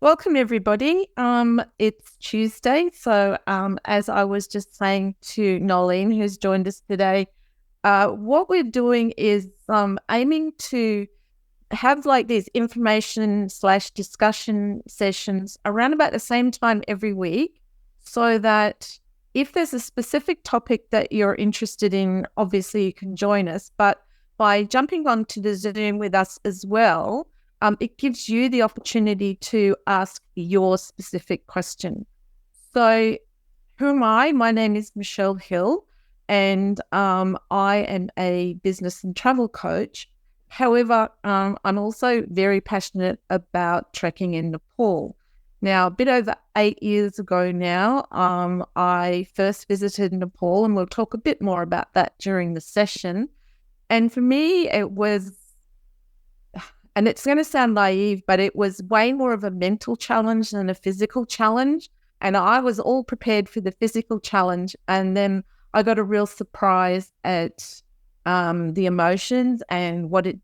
Welcome, everybody. It's Tuesday. So, as I was just saying to Nolene, who's joined us today, what we're doing is aiming to have like these information/discussion sessions around about the same time every week, so that if there's a specific topic that you're interested in, obviously you can join us. But by jumping onto the Zoom with us as well, it gives you the opportunity to ask your specific question. So, who am I? My name is Michelle Hill, and I am a business and travel coach. However, I'm also very passionate about trekking in Nepal. Now, a bit over 8 years ago now, I first visited Nepal, and we'll talk a bit more about that during the session. And for me, it was, and it's going to sound naive, but it was way more of a mental challenge than a physical challenge. And I was all prepared for the physical challenge. And then I got a real surprise at the emotions and what it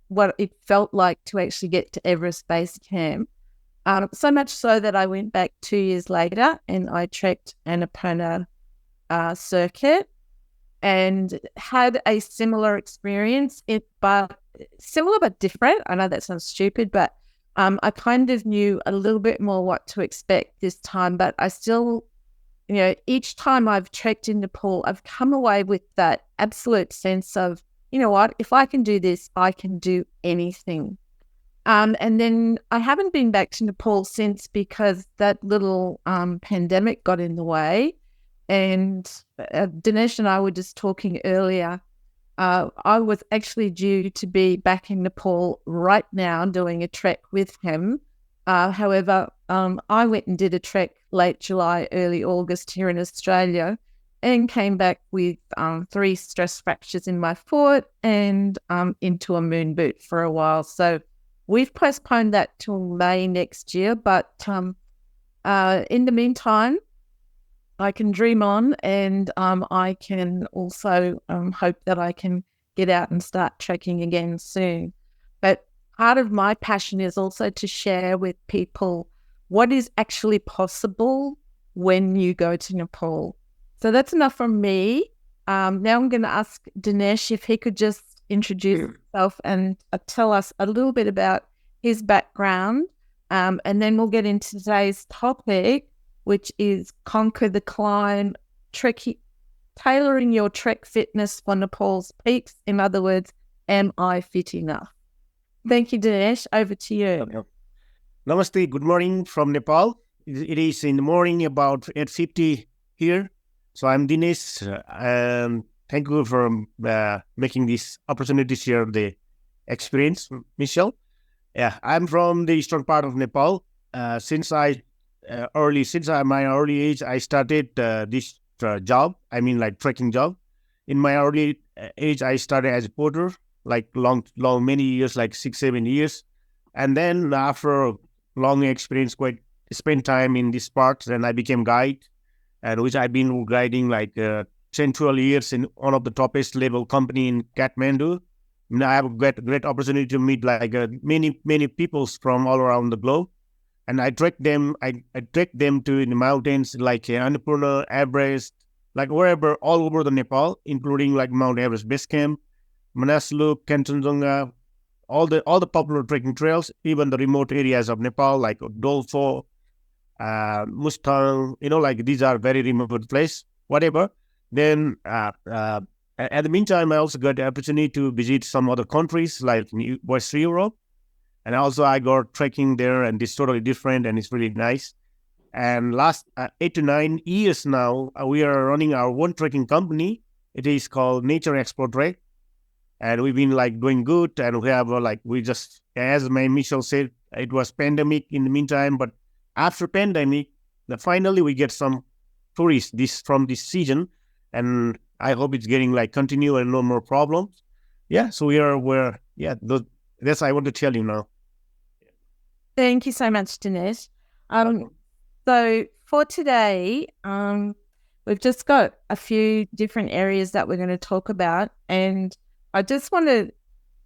felt like to actually get to Everest Base Camp. So much so that I went back 2 years later and I trekked Annapurna circuit and had a similar experience, but similar but different. I know that sounds stupid, but I kind of knew a little bit more what to expect this time. But I still, each time I've trekked in Nepal, I've come away with that absolute sense of, you know what, if I can do this, I can do anything. And then I haven't been back to Nepal since because that little pandemic got in the way. And Dinesh and I were just talking earlier. I was actually due to be back in Nepal right now doing a trek with him. However, I went and did a trek late July, early August here in Australia and came back with 3 stress fractures in my foot and into a moon boot for a while. So we've postponed that till May next year. But in the meantime, I can dream on, and I can also hope that I can get out and start trekking again soon. But part of my passion is also to share with people what is actually possible when you go to Nepal. So that's enough from me. Now I'm going to ask Dinesh if he could just introduce himself and tell us a little bit about his background, and then we'll get into today's topic, which is Conquer the Climb, Tailoring Your Trek Fitness for Nepal's Peaks. In other words, am I fit enough? Thank you, Dinesh. Over to you. Namaste. Good morning from Nepal. It is in the morning about 8:50 here. So I'm Dinesh. Thank you for making this opportunity to share the experience, Michelle. Yeah, I'm from the eastern part of Nepal. Since my early age, I started this job. I mean, like trekking job. In my early age, I started as a porter, like many years, like 6-7 years, and then after long experience, quite spent time in this part, then I became guide, and which I've been guiding like 10-12 years in one of the toppest level company in Kathmandu. I have a great opportunity to meet like many peoples from all around the globe. And I trek them. I trek them to the mountains like Annapurna, Everest, like wherever, all over the Nepal, including like Mount Everest Base Camp, Manaslu, Kanchenjunga, all the popular trekking trails, even the remote areas of Nepal like Dolfo, Mustang. Like these are very remote place. Whatever. Then at the meantime, I also got the opportunity to visit some other countries like West Europe. And also I got trekking there, and it's totally different, and it's really nice. And last 8 to 9 years now, we are running our own trekking company. It is called Nature Explore Trek. And we've been like doing good, and we have as my Michelle said, it was pandemic in the meantime, but after pandemic, finally we get some tourists from this season, and I hope it's getting like continue and no more problems. Yeah, so that's I want to tell you now. Thank you so much, Dinesh. So for today, we've just got a few different areas that we're going to talk about, and I just want to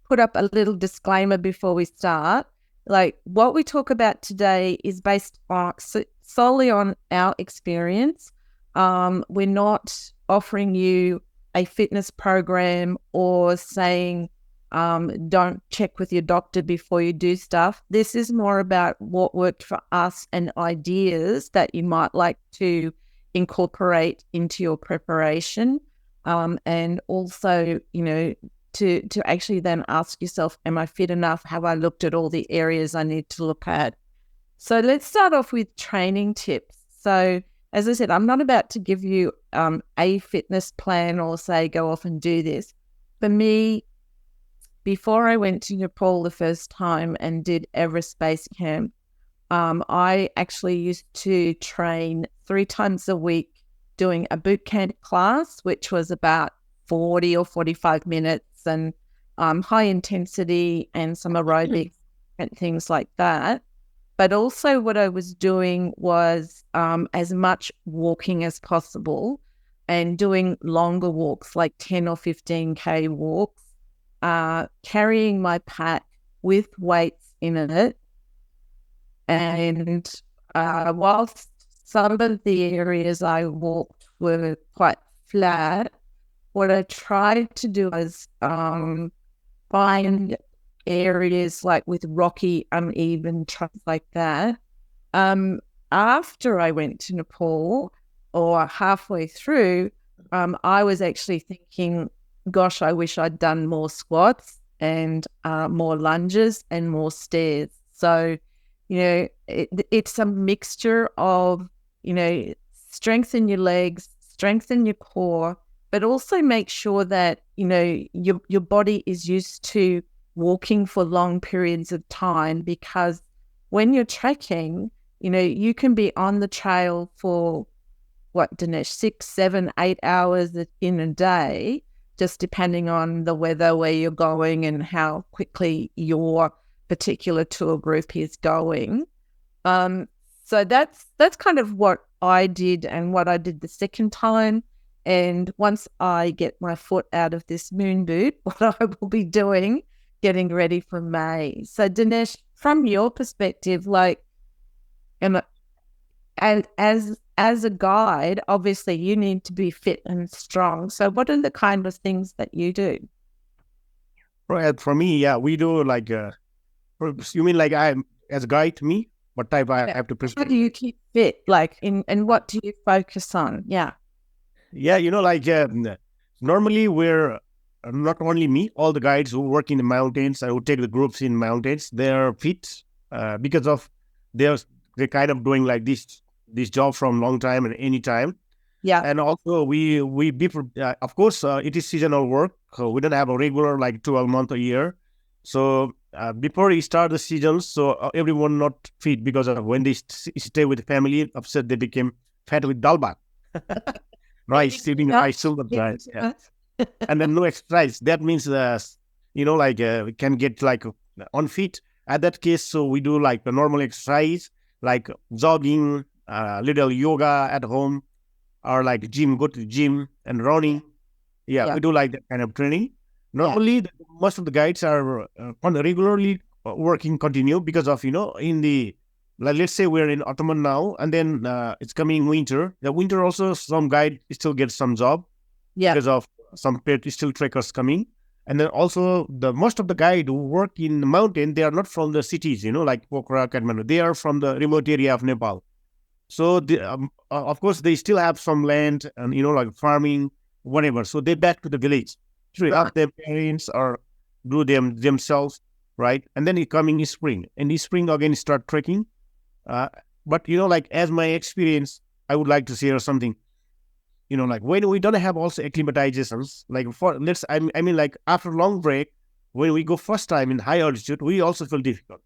put up a little disclaimer before we start. like what we talk about today is based on solely on our experience. We're not offering you a fitness program or saying don't check with your doctor before you do stuff. This is more about what worked for us and ideas that you might like to incorporate into your preparation. And also, to actually then ask yourself, am I fit enough? Have I looked at all the areas I need to look at? So let's start off with training tips. So as I said, I'm not about to give you a fitness plan or say go off and do this. For me, before I went to Nepal the first time and did Everest Base Camp, I actually used to train 3 times a week doing a boot camp class, which was about 40 or 45 minutes and high intensity and some aerobics and things like that. But also what I was doing was as much walking as possible and doing longer walks, like 10 or 15K walks, carrying my pack with weights in it. And whilst some of the areas I walked were quite flat, what I tried to do was find areas like with rocky, uneven tracks like that. After I went to Nepal, or halfway through, I was actually thinking, gosh, I wish I'd done more squats and more lunges and more stairs. So, it's a mixture of, strengthen your legs, strengthen your core, but also make sure that, your body is used to walking for long periods of time, because when you're trekking, you can be on the trail for what, Dinesh, 6, 7, 8 hours in a day, just depending on the weather, where you're going and how quickly your particular tour group is going. So that's kind of what I did and what I did the second time. And once I get my foot out of this moon boot, what I will be doing, getting ready for May. So Dinesh, from your perspective, and as a guide, obviously you need to be fit and strong. So what are the kind of things that you do? Right. For me, yeah, we do you mean like I'm as a guide, me? What type I have to prescribe? How do you keep fit? And what do you focus on? Yeah. Yeah, normally we're not only me, all the guides who work in the mountains and who take the groups in mountains, they're fit because of they're kind of doing like this job from long time and any time. Yeah. And also we of course it is seasonal work. So we don't have a regular like 12 month a year. So before we start the seasons, so everyone not fit because of when they stay with the family, upset they became fat with dalbat. Rice, eating rice, silver rice. Yeah. And then no exercise. That means, we can get like unfit. At that case, so we do like the normal exercise, like jogging, little yoga at home, or like gym, go to the gym and running. Yeah, we do like that kind of training. Normally, most of the guides are regularly working continue because of, in the, like, let's say we're in autumn now, and then it's coming winter. The winter also, some guide still gets some job because of some still trekkers coming. And then also most of the guide who work in the mountain, they are not from the cities, like Pokhara, Kathmandu. They are from the remote area of Nepal. So, of course, they still have some land and, like farming, whatever. So they back to the village. So help their parents or do them themselves, right? And then it coming in spring. And in spring, again, start trekking. But, like as my experience, I would like to share something. Like when we don't have also acclimatizations, like I mean, like after long break, when we go first time in high altitude, we also feel difficult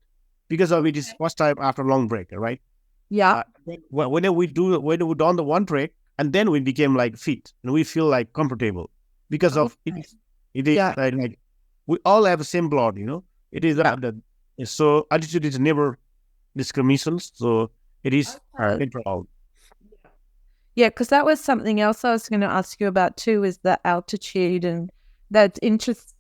because of it is first time after long break, right? Yeah. When we done the one trek, and then we became like fit and we feel like comfortable because of it is like we all have the same blood, It is so altitude is never discrimination, so it is neutral. Yeah, because that was something else I was going to ask you about too, is the altitude and that interest,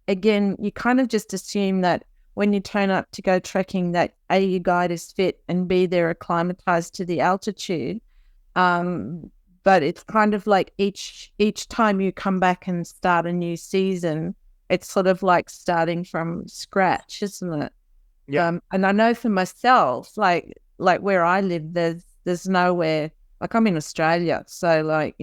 again, you kind of just assume that when you turn up to go trekking that A, your guide is fit, and B, they're acclimatized to the altitude. But it's kind of like each time you come back and start a new season, it's sort of like starting from scratch, isn't it? Yeah. And I know for myself, like where I live, there's nowhere. Like I'm in Australia, so like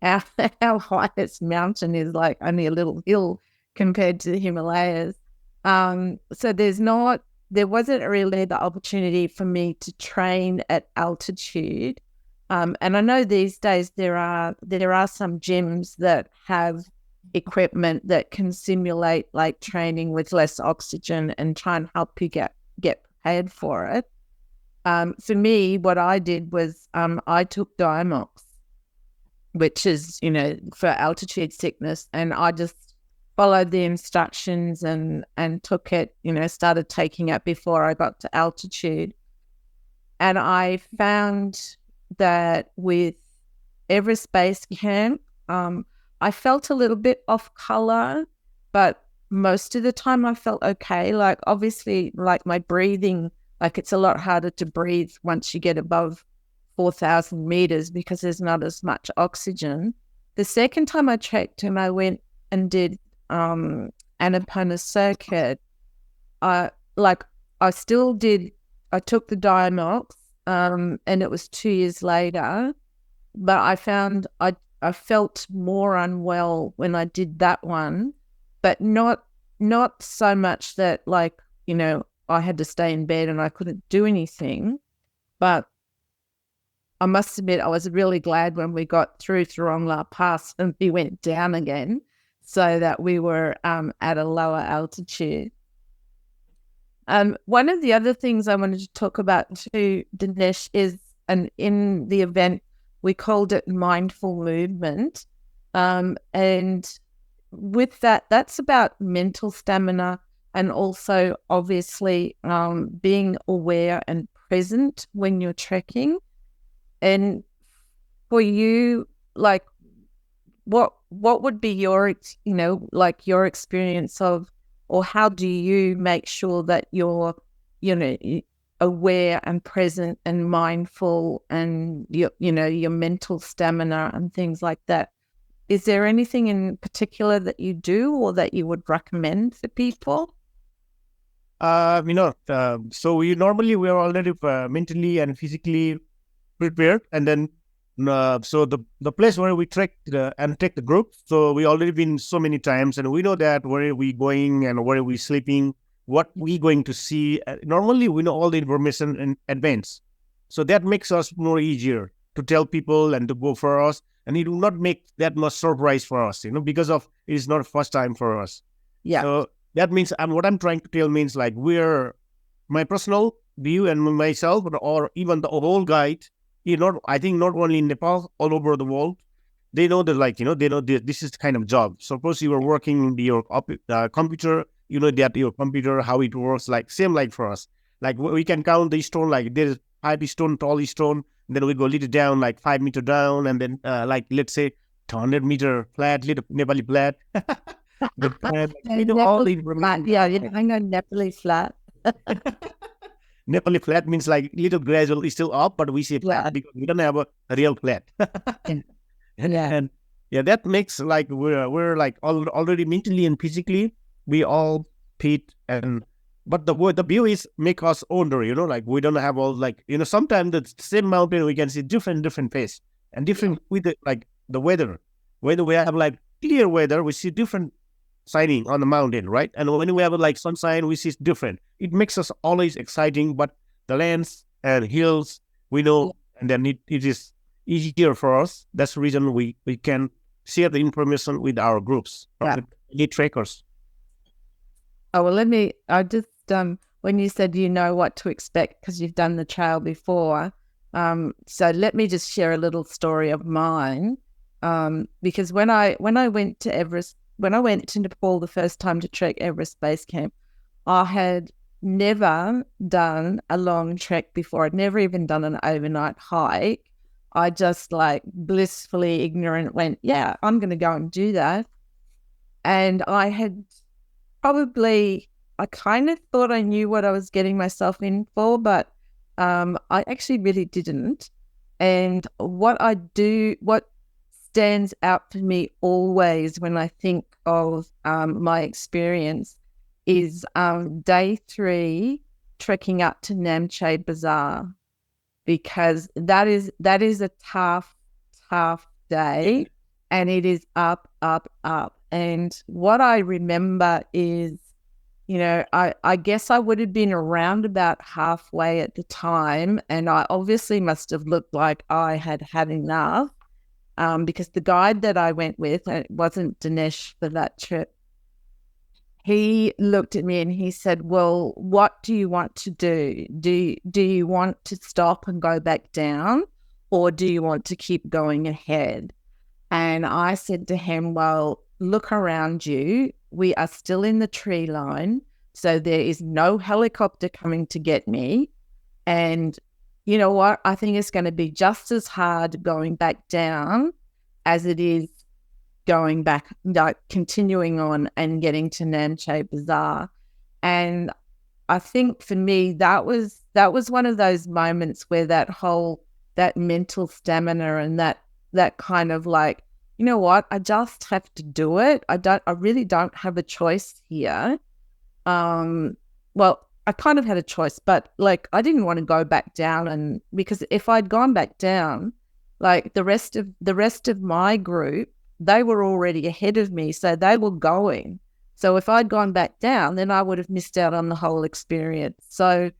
our our highest mountain is like only a little hill compared to the Himalayas. So there wasn't really the opportunity for me to train at altitude. And I know these days there are some gyms that have equipment that can simulate like training with less oxygen and try and help you get prepared for it. For me, what I did was I took Diamox, which is, for altitude sickness, and I just followed the instructions and took it, started taking it before I got to altitude. And I found that with Everest Base Camp, I felt a little bit off color, but most of the time I felt okay. Like obviously, like my breathing, like it's a lot harder to breathe once you get above 4,000 meters because there's not as much oxygen. The second time I trekked and I went and did Annapurna circuit, I still did. I took the Diamox, and it was 2 years later, but I found I felt more unwell when I did that one, but not so much that like, I had to stay in bed and I couldn't do anything. But I must admit, I was really glad when we got through Thorongla Pass and we went down again so that we were at a lower altitude. One of the other things I wanted to talk about too, Dinesh, is, and in the event, we called it mindful movement. And with that, that's about mental stamina and also obviously being aware and present when you're trekking. And for you, like what would be your, like your experience of, or how do you make sure that you're, aware and present and mindful and your mental stamina and things like that? Is there anything in particular that you do or that you would recommend for people? So we are already mentally and physically prepared, and then so the place where we trek and take the group, so we already been so many times, and we know that where we going and where we sleeping, what we going to see. Normally, we know all the information in advance, so that makes us more easier to tell people and to go for us, and it will not make that much surprise for us, because of it is not first time for us. Yeah. So that means, and what I'm trying to tell means like we're my personal view and myself, or even the whole guide. I think not only in Nepal, all over the world, they know that they know this is the kind of job. Suppose you are working in your computer, you know that your computer, how it works, like same like for us. Like we can count the stone, like there's 5 stone, tall stone, then we go little down, like 5 meter down, and then like let's say 200 meter flat, little Nepali flat. But we know all the information. Yeah, I know Nepali flat. Nepali flat means like little gradual is still up, but we say flat because we don't have a real flat. And that makes like we're like already mentally and physically we all fit. And but the view is make us older, like we don't have all like sometimes the same mountain we can see different face and different with the weather. When we have like clear weather, we see different shining on the mountain, right? And when we have like sunshine, we see it's different. It makes us always exciting, but the lands and hills, we know, and then it is easier for us. That's the reason we can share the information with our groups, with any trekkers. Oh, well, I just, when you said what to expect because you've done the trail before, so let me just share a little story of mine, because when I went to Everest, when I went to Nepal the first time to trek Everest Base Camp, I had never done a long trek before. I'd never even done an overnight hike. I just like blissfully ignorant went, I'm going to go and do that. And I had probably I kind of thought I knew what I was getting myself in for, but I actually really didn't. And what stands out for me always when I think of my experience is day 3 trekking up to Namche Bazaar, because that is a tough day, and it is up, up, up. And what I remember is, I guess I would have been around about halfway at the time, and I obviously must have looked like I had had enough, because the guide that I went with, and it wasn't Dinesh for that trip, he looked at me and he said, well, what do you want to do? Do you want to stop and go back down, or do you want to keep going ahead? And I said to him, well, look around you. We are still in the tree line, so there is no helicopter coming to get me. And you know what? I think it's going to be just as hard going back down as it is going back, like continuing on and getting to Namche Bazaar. And I think for me, that was one of those moments where that mental stamina and that kind of like, you know what, I just have to do it. I really don't have a choice here. Well, I kind of had a choice, but like I didn't want to go back down, and because if I'd gone back down, like the rest of my group, they were already ahead of me, so they were going. So if I'd gone back down, then I would have missed out on the whole experience. So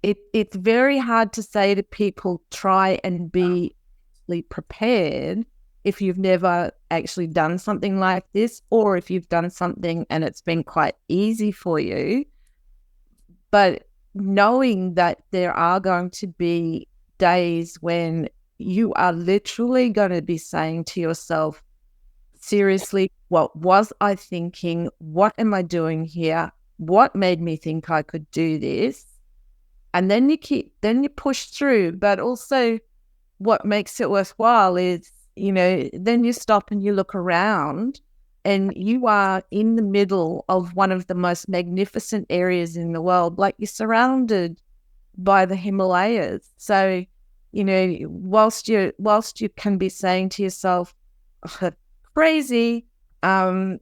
it's very hard to say to people, try and be prepared if you've never actually done something like this, or if you've done something and it's been quite easy for you. But knowing that there are going to be days when you are literally going to be saying to yourself, seriously, what was I thinking? What am I doing here? What made me think I could do this? And then you push through. But also what makes it worthwhile is, then you stop and you look around, and you are in the middle of one of the most magnificent areas in the world. Like, you're surrounded by the Himalayas. So, whilst you can be saying to yourself, crazy, then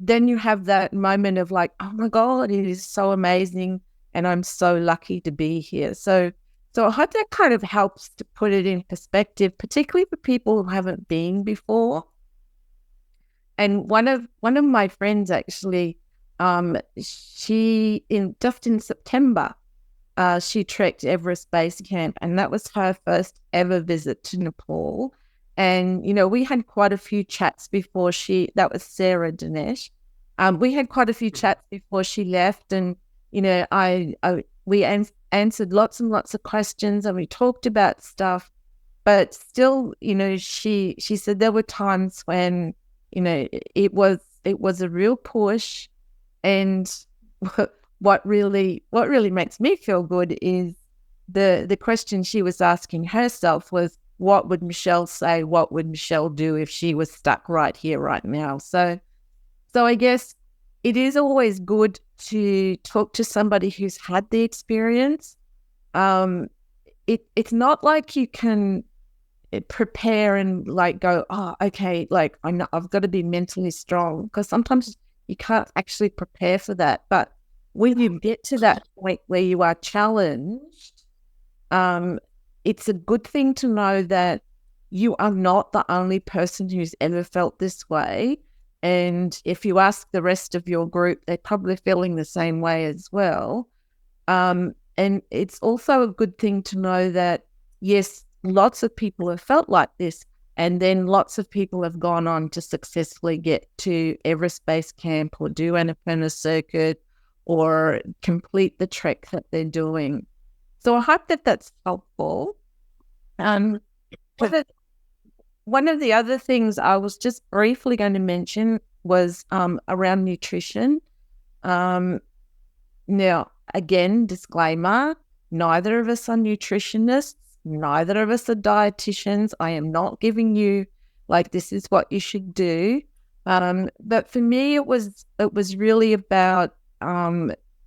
you have that moment of like, oh my God, it is so amazing, and I'm so lucky to be here. So I hope that kind of helps to put it in perspective, particularly for people who haven't been before. And one of my friends actually, just in September, she trekked Everest Base Camp, and that was her first ever visit to Nepal. And, we had quite a few chats before that was Sarah Dinesh. We had quite a few chats before she left, and, we answered lots and lots of questions, and we talked about stuff. But still, she said there were times when, it was a real push. And what really makes me feel good is the question she was asking herself was, what would Michelle say? What would Michelle do if she was stuck right here, right now? So I guess it is always good to talk to somebody who's had the experience. It's not like you can prepare and like go, oh, okay, like I've got to be mentally strong, because sometimes you can't actually prepare for that. But when you get to that point where you are challenged, it's a good thing to know that you are not the only person who's ever felt this way. And if you ask the rest of your group, they're probably feeling the same way as well. And it's also a good thing to know that, yes, lots of people have felt like this, and then lots of people have gone on to successfully get to Everest Base Camp or do Annapurna Circuit or complete the trek that they're doing. So I hope that that's helpful. But one of the other things I was just briefly going to mention was around nutrition. Now, again, disclaimer, neither of us are nutritionists. Neither of us are dietitians. I am not giving you like, this is what you should do. But for me, it was really about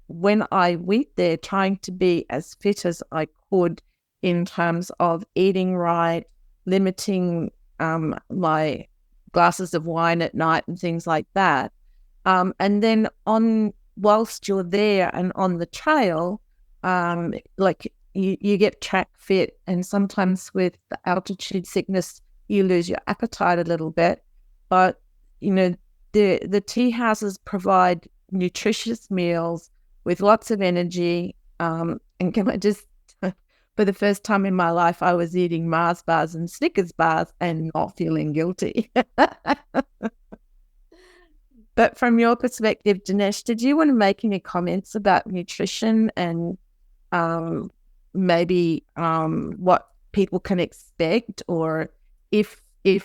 when I went there, trying to be as fit as I could in terms of eating right, limiting my glasses of wine at night and things like that. And then whilst you're there and on the trail, like you get track fit, and sometimes with the altitude sickness, you lose your appetite a little bit. But, the tea houses provide nutritious meals with lots of energy. And can I just, for the first time in my life, I was eating Mars bars and Snickers bars and not feeling guilty. But from your perspective, Dinesh, did you want to make any comments about nutrition and maybe what people can expect, or if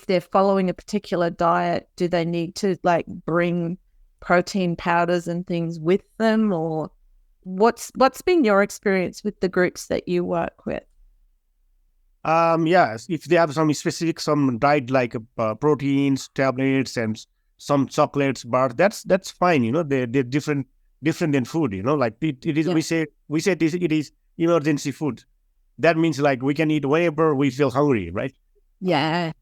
they're following a particular diet, do they need to like bring protein powders and things with them, or what's been your experience with the groups that you work with? Yeah, if they have some diet like proteins, tablets, and some chocolates, bar, that's fine. They're different than food. Like it is. Yeah. We say this. It is emergency food. That means like we can eat whenever we feel hungry, right? Yeah.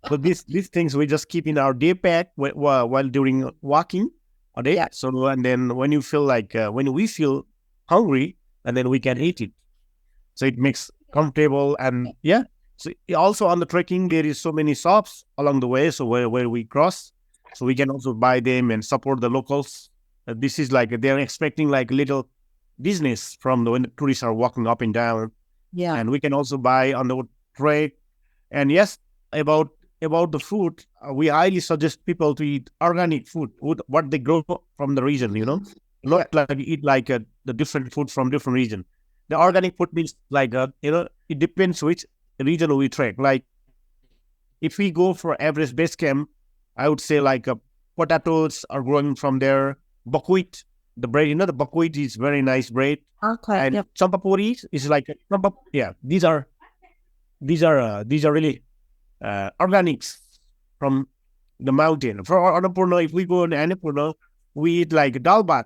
But these things we just keep in our day pack while during walking a day. Yeah. So and then when you feel like when we feel hungry, and then we can eat it. So it makes comfortable, and yeah. So also on the trekking, there is so many shops along the way. So where we cross, so we can also buy them and support the locals. This is like they're expecting like little business from when the tourists are walking up and down. Yeah. And we can also buy on the trek. And yes, about the food, we highly suggest people to eat organic food, what they grow from the region. Not like eat like the different food from different region. The organic food means like it depends which region we trek. Like if we go for Everest Base Camp, I would say like potatoes are growing from there. Buckwheat, the bread, the buckwheat is very nice bread. Okay. And Yep. champapuri is like these are really organics from the mountain. For Annapurna, if we go to Annapurna, we eat like dal bhat.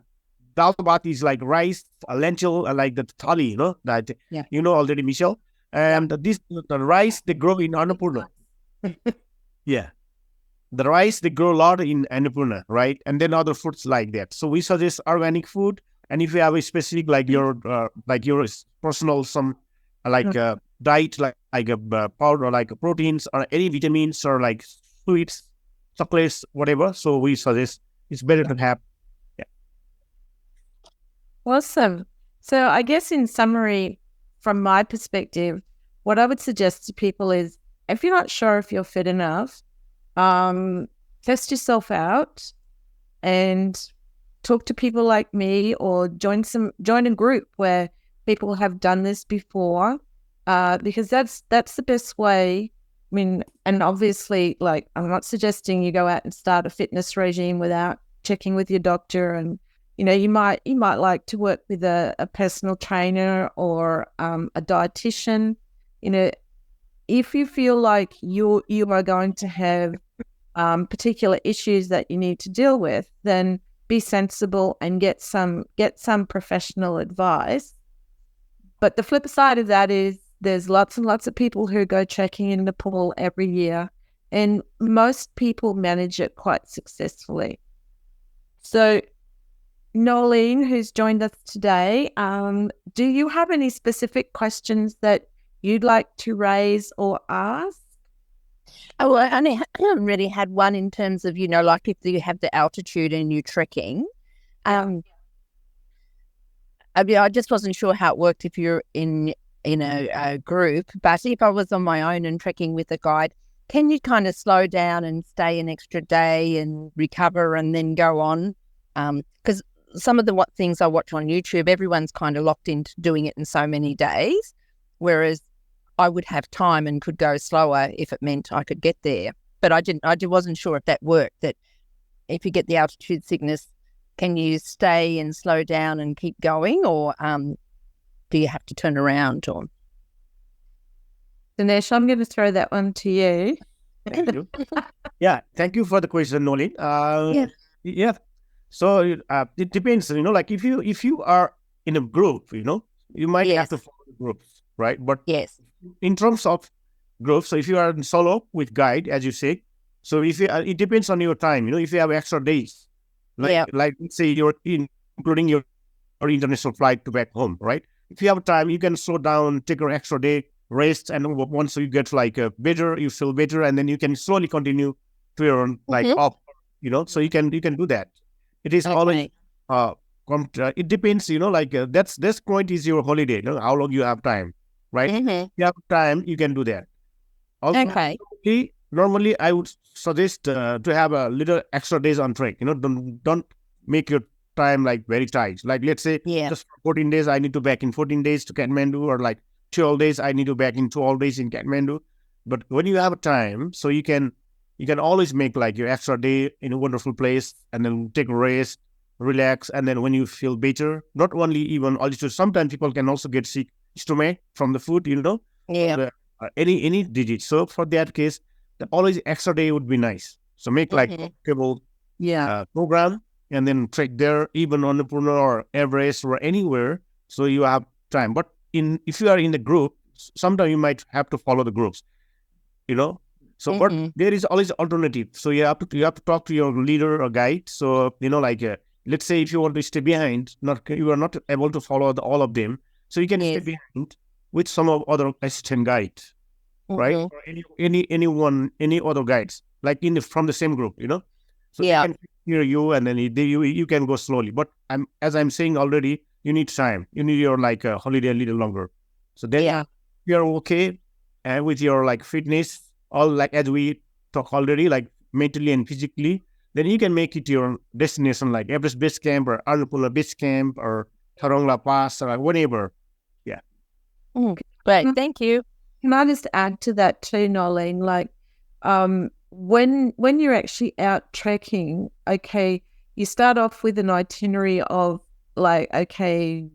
Dal bhat is like rice, a lentil, like the thali, that already, Michelle. And the rice they grow in Annapurna. Yeah, the rice they grow a lot in Annapurna, right? And then other foods like that. So we suggest organic food. And if you have a specific like your personal diet like a powder like proteins or any vitamins or like sweets, chocolates, whatever. So we suggest it's better to have. Yeah. Awesome. So I guess in summary, from my perspective, what I would suggest to people is if you're not sure if you're fit enough, test yourself out and talk to people like me, or join a group where people have done this before, because that's the best way. I mean, and obviously, like, I'm not suggesting you go out and start a fitness regime without checking with your doctor, and you might like to work with a personal trainer or a dietitian. If you feel like you are going to have particular issues that you need to deal with, then be sensible and get some professional advice. But the flip side of that is there's lots and lots of people who go trekking in Nepal every year, and most people manage it quite successfully. So, Nolene, who's joined us today, do you have any specific questions that you'd like to raise or ask? Oh, well, I only really had one in terms of, like if you have the altitude and you're trekking. I just wasn't sure how it worked if you're in a group, but if I was on my own and trekking with a guide, can you kind of slow down and stay an extra day and recover and then go on? Because some of the things I watch on YouTube, everyone's kind of locked into doing it in so many days, whereas I would have time and could go slower if it meant I could get there. But I wasn't sure if that worked, that if you get the altitude sickness, can you stay and slow down and keep going, or do you have to turn around? Or Dinesh, I'm going to throw that one to you. Thank you. Yeah, thank you for the question, Nolene. Yeah, So it depends, like if you are in a group, you might have Yes. to follow the groups, right? But Yes. in terms of groups, so if you are in solo with guide, as you say, so if you, it depends on your time, if you have extra days, Yeah. like let's say you're including your international flight to back home, right? If you have time, you can slow down, take an extra day, rest, and once you get like better, you feel better, and then you can slowly continue to your like Mm-hmm. up, so you can do that. It is always Okay. uh, it depends, like that's this point is your holiday, how long you have time, right? Mm-hmm. You have time, you can do that. Also, Okay. normally I would suggest to have a little extra days on trek. Don't make your time like very tight. Like let's say Yeah. just 14 days I need to back in 14 days to Kathmandu, or like 12 days I need to back in 12 days in Kathmandu. But when you have time, so you can always make like your extra day in a wonderful place, and then take a rest, relax, and then when you feel better, not only even also sometimes people can also get sick stomach from the food, Yeah. the, any digit. So for that case, the always extra day would be nice. So make like Mm-hmm. comfortable Yeah. program, and then trek there, even on the Purna or Everest or anywhere. So you have time. But if you are in the group, sometimes you might have to follow the groups, you know. So, but Mm-hmm. there is always alternative. So you have to talk to your leader or guide. So like let's say if you want to stay behind, not you are not able to follow all of them, so you can stay Yes. behind with some of other assistant guide, right? Mm-hmm. Or any other guides, like from the same group, So they Yeah. can hear you, and then you can go slowly. But as I'm saying already, you need time. You need your like holiday a little longer. So then Yeah. you're okay, and with your like fitness, all like as we talk already, like mentally and physically, then you can make it your destination, like Everest Base Camp or Annapurna Base Camp or Tharongla Pass or whatever. Yeah. Mm. Great. Can Thank you. can I just add to that too, Nolene? Like, when you're actually out trekking, okay, you start off with an itinerary of like, okay,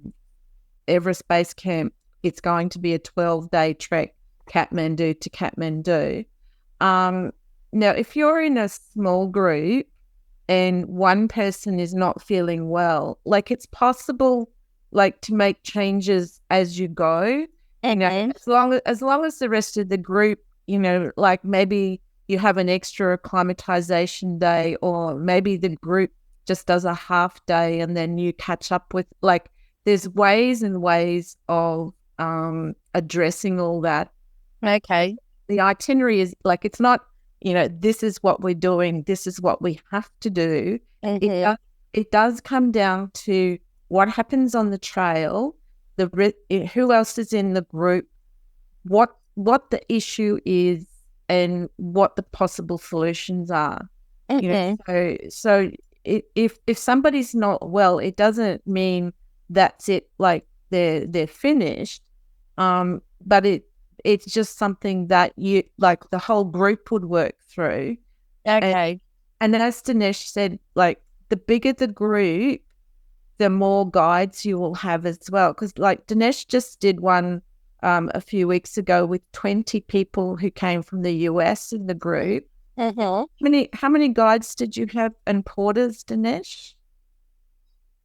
Everest Base Camp, it's going to be a 12-day trek, Kathmandu to Kathmandu. Um, Now, if you're in a small group and one person is not feeling well, like it's possible, like to make changes as you go. Mm-hmm. As long as the rest of the group, like maybe you have an extra acclimatization day, or maybe the group just does a half day and then you catch up with like there's ways and ways of addressing all that. Okay. The itinerary is like it's not, this is what we're doing, this is what we have to do. It Mm-hmm. does, it does come down to what happens on the trail, who else is in the group, what the issue is, and what the possible solutions are. Mm-hmm. So if somebody's not well, it doesn't mean that's it, like they're finished. But it's just something that you like the whole group would work through. And Okay. and as Dinesh said, like the bigger the group, the more guides you will have as well. Because like Dinesh just did one a few weeks ago with 20 people who came from the US in the group. Mm-hmm. How many guides did you have and porters, Dinesh?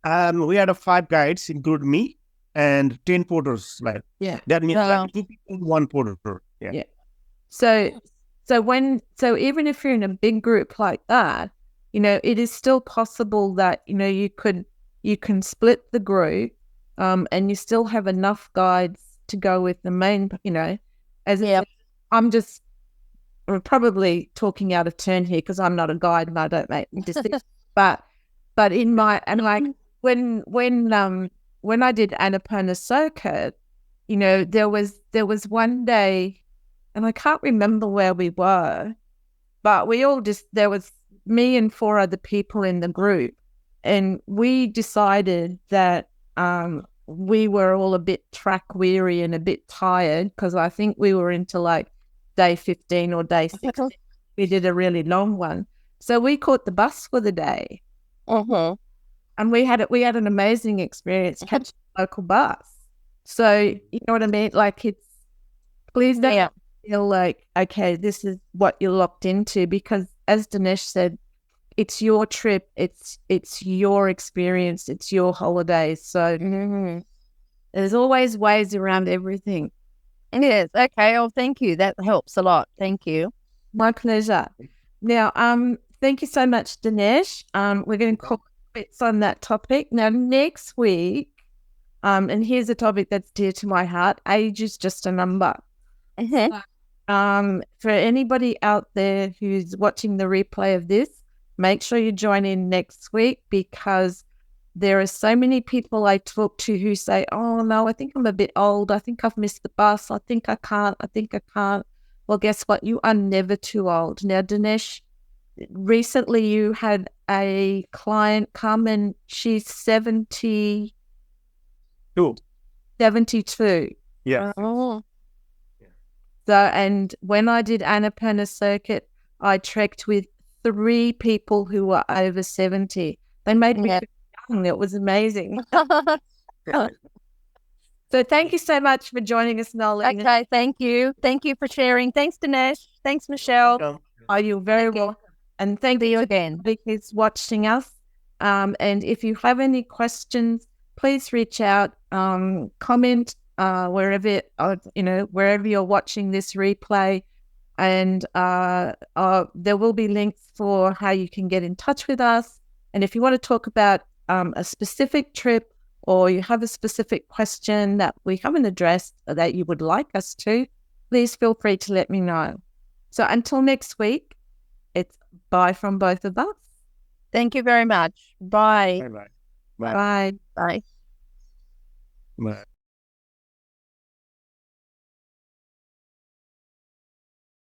We had 5 guides, include me, and 10 porters. Like Yeah. that means like Well, 2 people, 1 porter. Yeah. Yeah. So even if you're in a big group like that, it is still possible that, you can split the group, and you still have enough guides to go with the main, as I yeah. said, I'm probably talking out of turn here because I'm not a guide and I don't make decisions. But in my and like when I did Annapurna Circuit, there was one day, and I can't remember where we were, but there was me and 4 other people in the group, and we decided that we were all a bit track weary and a bit tired because I think we were into like day 15 or day 16. We did a really long one. So we caught the bus for the day, Mm-hmm. and we had an amazing experience catching a local bus. So you know what I mean? Like please don't Yeah. feel like, okay, this is what you're locked into, because as Dinesh said, it's your trip, it's your experience, it's your holidays. So there's always ways around everything. Yes. Okay. Oh, thank you. That helps a lot. Thank you. My pleasure. Now, thank you so much, Dinesh. We're going to call bits on that topic. Now, next week, and here's a topic that's dear to my heart: age is just a number. For anybody out there who's watching the replay of this, make sure you join in next week, because there are so many people I talk to who say, oh, no, I think I'm a bit old. I think I've missed the bus. I think I can't. I think I can't. Well, guess what? You are never too old. Now, Dinesh, recently you had a client come and she's 72. Yeah. Oh. So, and when I did Annapurna Circuit, I trekked with 3 people who were over 70. They made me feel young. It was amazing. So thank you so much for joining us, Nolan. Okay, thank you. Thank you for sharing. Thanks, Dinesh. Thanks, Michelle. Oh, you're very welcome. And thank you again because watching us. And if you have any questions, please reach out, comment wherever wherever you're watching this replay, and there will be links for how you can get in touch with us. And if you want to talk about a specific trip, or you have a specific question that we haven't addressed that you would like us to, please feel free to let me know. So until next week, it's bye from both of us. Thank you very much. Bye. Bye-bye. Bye. Bye. Bye.